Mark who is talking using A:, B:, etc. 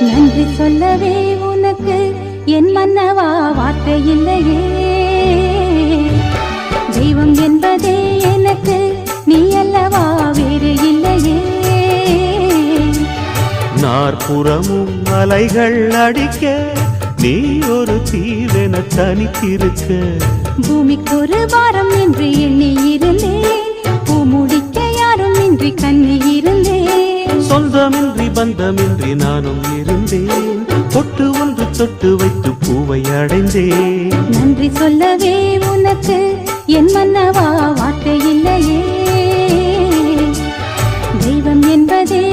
A: நன்றி சொல்லவே உனக்கு என் மன்னவா வார்த்தை இல்லையே. தெய்வம் என்பதே எனக்கு நீ அல்லவா வேறு இல்லையே.
B: நாற்புறமும் அலைகள் அடிக்க நீ ஒரு தீவென தனித்திருக்க.
A: பூமிக்கு ஒரு வாரம் என்று எண்ணி இருந்தேன், பூ முடிக்க யாரும் இன்றி கண்ணி இருந்தேன்.
B: சொந்தமின்றி பந்தமின்றி நானும் இருந்தேன், பொட்டு ஒன்று தொட்டு வைத்து பூவை அடைந்தேன்.
A: நன்றி சொல்லவே உனக்கு என் மன்னவா வார்த்தை இல்லையே. தெய்வம் என்பதே